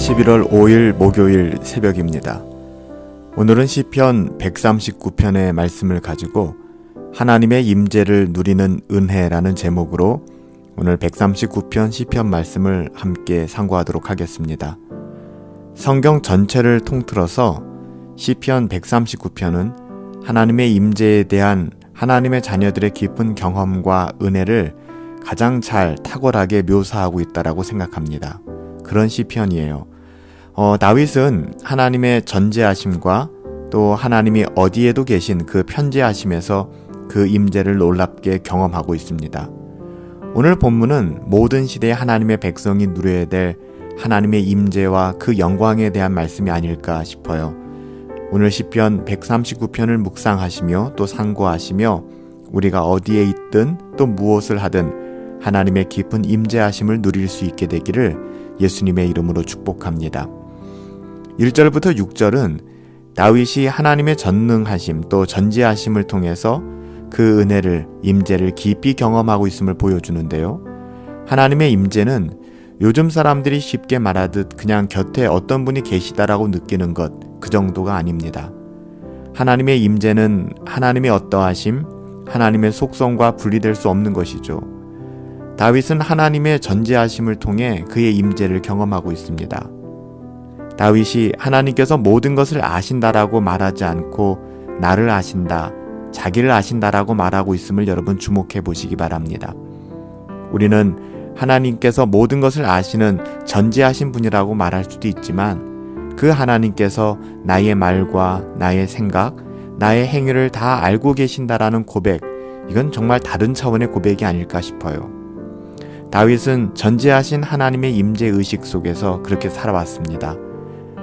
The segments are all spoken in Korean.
11월 5일 목요일 새벽입니다. 오늘은 시편 139편의 말씀을 가지고 하나님의 임재를 누리는 은혜라는 제목으로 오늘 139편 시편 말씀을 함께 상고하도록 하겠습니다. 성경 전체를 통틀어서 시편 139편은 하나님의 임재에 대한 하나님의 자녀들의 깊은 경험과 은혜를 가장 잘 탁월하게 묘사하고 있다라고 생각합니다. 그런 시편이에요. 다윗은 하나님의 전제하심과 또 하나님이 어디에도 계신 그 편재하심에서 그 임재를 놀랍게 경험하고 있습니다. 오늘 본문은 모든 시대의 하나님의 백성이 누려야 될 하나님의 임재와 그 영광에 대한 말씀이 아닐까 싶어요. 오늘 시편 139편을 묵상하시며 또 상고하시며 우리가 어디에 있든 또 무엇을 하든 하나님의 깊은 임재하심을 누릴 수 있게 되기를 예수님의 이름으로 축복합니다. 1절부터 6절은 다윗이 하나님의 전능하심 또 전지하심을 통해서 그 은혜를 임재를 깊이 경험하고 있음을 보여주는데요. 하나님의 임재는 요즘 사람들이 쉽게 말하듯 그냥 곁에 어떤 분이 계시다라고 느끼는 것 그 정도가 아닙니다. 하나님의 임재는 하나님의 어떠하심, 하나님의 속성과 분리될 수 없는 것이죠. 다윗은 하나님의 전지하심을 통해 그의 임재를 경험하고 있습니다. 다윗이 하나님께서 모든 것을 아신다라고 말하지 않고 나를 아신다, 자기를 아신다라고 말하고 있음을 여러분 주목해 보시기 바랍니다. 우리는 하나님께서 모든 것을 아시는 전지하신 분이라고 말할 수도 있지만 그 하나님께서 나의 말과 나의 생각, 나의 행위를 다 알고 계신다라는 고백, 이건 정말 다른 차원의 고백이 아닐까 싶어요. 다윗은 전지하신 하나님의 임재의식 속에서 그렇게 살아왔습니다.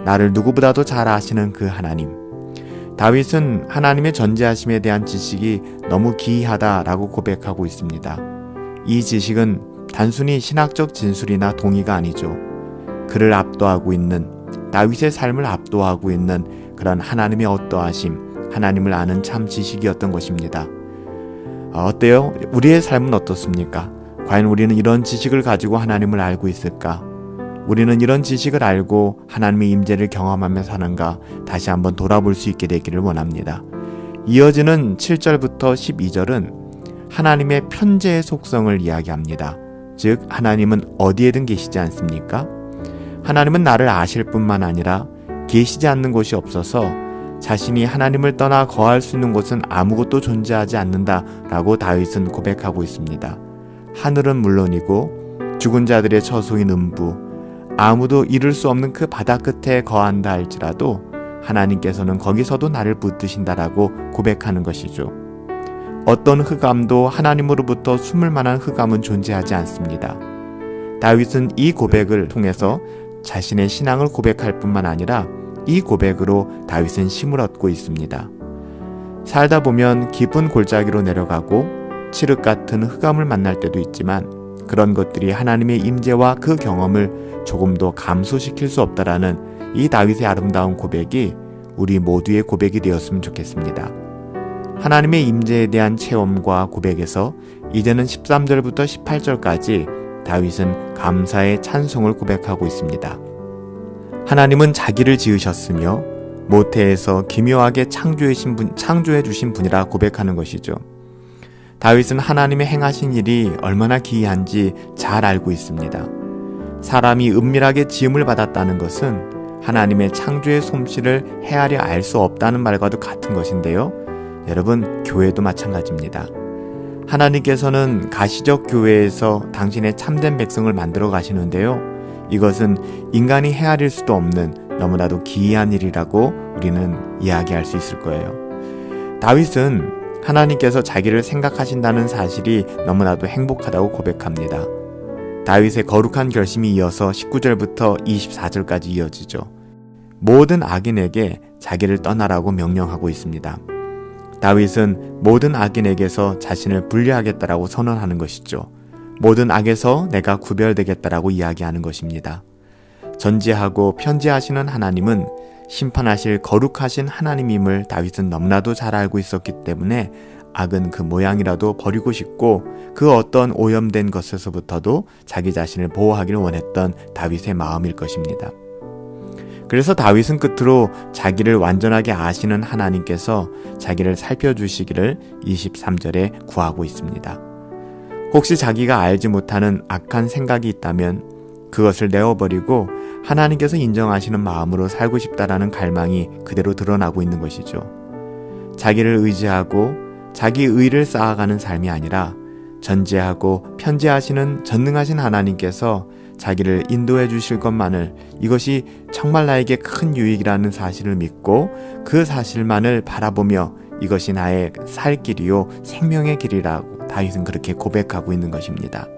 나를 누구보다도 잘 아시는 그 하나님. 다윗은 하나님의 전지하심에 대한 지식이 너무 기이하다라고 고백하고 있습니다. 이 지식은 단순히 신학적 진술이나 동의가 아니죠. 그를 압도하고 있는, 다윗의 삶을 압도하고 있는 그런 하나님의 어떠하심, 하나님을 아는 참 지식이었던 것입니다. 어때요? 우리의 삶은 어떻습니까? 과연 우리는 이런 지식을 가지고 하나님을 알고 있을까? 우리는 이런 지식을 알고 하나님의 임재를 경험하며 사는가? 다시 한번 돌아볼 수 있게 되기를 원합니다. 이어지는 7절부터 12절은 하나님의 편재의 속성을 이야기합니다. 즉 하나님은 어디에든 계시지 않습니까? 하나님은 나를 아실 뿐만 아니라 계시지 않는 곳이 없어서 자신이 하나님을 떠나 거할 수 있는 곳은 아무것도 존재하지 않는다라고 다윗은 고백하고 있습니다. 하늘은 물론이고 죽은 자들의 처소인 음부, 아무도 이룰 수 없는 그 바다 끝에 거한다 할지라도 하나님께서는 거기서도 나를 붙드신다라고 고백하는 것이죠. 어떤 흑암도 하나님으로부터 숨을 만한 흑암은 존재하지 않습니다. 다윗은 이 고백을 통해서 자신의 신앙을 고백할 뿐만 아니라 이 고백으로 다윗은 힘을 얻고 있습니다. 살다 보면 깊은 골짜기로 내려가고 칠흑 같은 흑암을 만날 때도 있지만 그런 것들이 하나님의 임재와 그 경험을 조금도 감소시킬 수 없다라는 이 다윗의 아름다운 고백이 우리 모두의 고백이 되었으면 좋겠습니다. 하나님의 임재에 대한 체험과 고백에서 이제는 13절부터 18절까지 다윗은 감사의 찬송을 고백하고 있습니다. 하나님은 자기를 지으셨으며 모태에서 기묘하게 창조해 주신 분이라 고백하는 것이죠. 다윗은 하나님의 행하신 일이 얼마나 기이한지 잘 알고 있습니다. 사람이 은밀하게 지음을 받았다는 것은 하나님의 창조의 솜씨를 헤아려 알 수 없다는 말과도 같은 것인데요. 여러분, 교회도 마찬가지입니다. 하나님께서는 가시적 교회에서 당신의 참된 백성을 만들어 가시는데요. 이것은 인간이 헤아릴 수도 없는 너무나도 기이한 일이라고 우리는 이야기할 수 있을 거예요. 다윗은 하나님께서 자기를 생각하신다는 사실이 너무나도 행복하다고 고백합니다. 다윗의 거룩한 결심이 이어서 19절부터 24절까지 이어지죠. 모든 악인에게 자기를 떠나라고 명령하고 있습니다. 다윗은 모든 악인에게서 자신을 분리하겠다라고 선언하는 것이죠. 모든 악에서 내가 구별되겠다라고 이야기하는 것입니다. 전지하고 편지하시는 하나님은 심판하실 거룩하신 하나님임을 다윗은 너무나도 잘 알고 있었기 때문에 악은 그 모양이라도 버리고 싶고 그 어떤 오염된 것에서부터도 자기 자신을 보호하기를 원했던 다윗의 마음일 것입니다. 그래서 다윗은 끝으로 자기를 완전하게 아시는 하나님께서 자기를 살펴주시기를 23절에 구하고 있습니다. 혹시 자기가 알지 못하는 악한 생각이 있다면 그것을 내어버리고 하나님께서 인정하시는 마음으로 살고 싶다라는 갈망이 그대로 드러나고 있는 것이죠. 자기를 의지하고 자기 의를 쌓아가는 삶이 아니라 전지하고 편지하시는 전능하신 하나님께서 자기를 인도해 주실 것만을, 이것이 정말 나에게 큰 유익이라는 사실을 믿고 그 사실만을 바라보며 이것이 나의 살 길이요 생명의 길이라고 다윗은 그렇게 고백하고 있는 것입니다.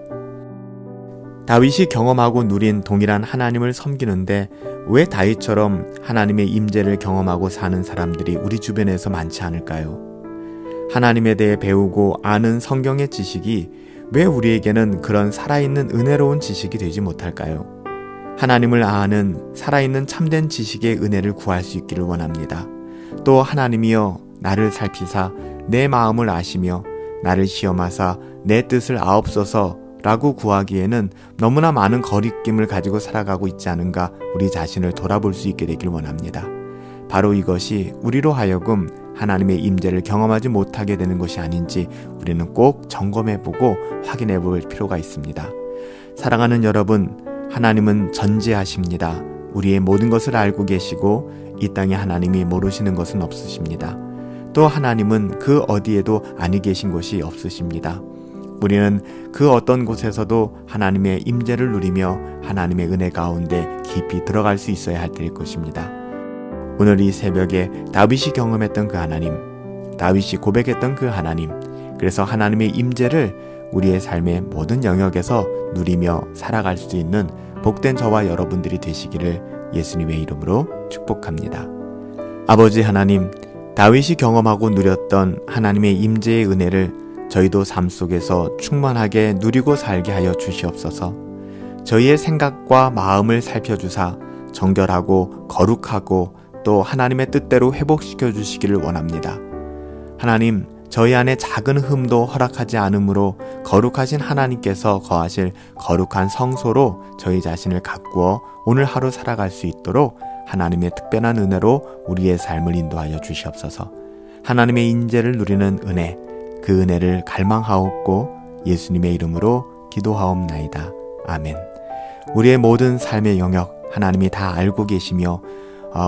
다윗이 경험하고 누린 동일한 하나님을 섬기는데 왜 다윗처럼 하나님의 임재를 경험하고 사는 사람들이 우리 주변에서 많지 않을까요? 하나님에 대해 배우고 아는 성경의 지식이 왜 우리에게는 그런 살아있는 은혜로운 지식이 되지 못할까요? 하나님을 아는 살아있는 참된 지식의 은혜를 구할 수 있기를 원합니다. 또 하나님이여 나를 살피사 내 마음을 아시며 나를 시험하사 내 뜻을 아옵소서 라고 구하기에는 너무나 많은 거리낌을 가지고 살아가고 있지 않은가 우리 자신을 돌아볼 수 있게 되길 원합니다. 바로 이것이 우리로 하여금 하나님의 임재를 경험하지 못하게 되는 것이 아닌지 우리는 꼭 점검해보고 확인해볼 필요가 있습니다. 사랑하는 여러분, 하나님은 전지하십니다. 우리의 모든 것을 알고 계시고 이 땅에 하나님이 모르시는 것은 없으십니다. 또 하나님은 그 어디에도 아니 계신 곳이 없으십니다. 우리는 그 어떤 곳에서도 하나님의 임재를 누리며 하나님의 은혜 가운데 깊이 들어갈 수 있어야 할 때일 것입니다. 오늘 이 새벽에 다윗이 경험했던 그 하나님, 다윗이 고백했던 그 하나님, 그래서 하나님의 임재를 우리의 삶의 모든 영역에서 누리며 살아갈 수 있는 복된 저와 여러분들이 되시기를 예수님의 이름으로 축복합니다. 아버지 하나님, 다윗이 경험하고 누렸던 하나님의 임재의 은혜를 저희도 삶 속에서 충만하게 누리고 살게 하여 주시옵소서. 저희의 생각과 마음을 살펴주사 정결하고 거룩하고 또 하나님의 뜻대로 회복시켜 주시기를 원합니다. 하나님, 저희 안에 작은 흠도 허락하지 않으므로 거룩하신 하나님께서 거하실 거룩한 성소로 저희 자신을 가꾸어 오늘 하루 살아갈 수 있도록 하나님의 특별한 은혜로 우리의 삶을 인도하여 주시옵소서. 하나님의 인재를 누리는 은혜, 그 은혜를 갈망하옵고 예수님의 이름으로 기도하옵나이다. 아멘. 우리의 모든 삶의 영역 하나님이 다 알고 계시며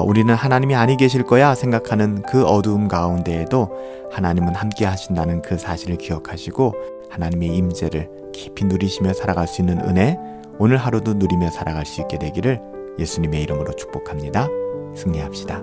우리는 하나님이 아니 계실 거야 생각하는 그 어두움 가운데에도 하나님은 함께 하신다는 그 사실을 기억하시고 하나님의 임재를 깊이 누리시며 살아갈 수 있는 은혜, 오늘 하루도 누리며 살아갈 수 있게 되기를 예수님의 이름으로 축복합니다. 승리합시다.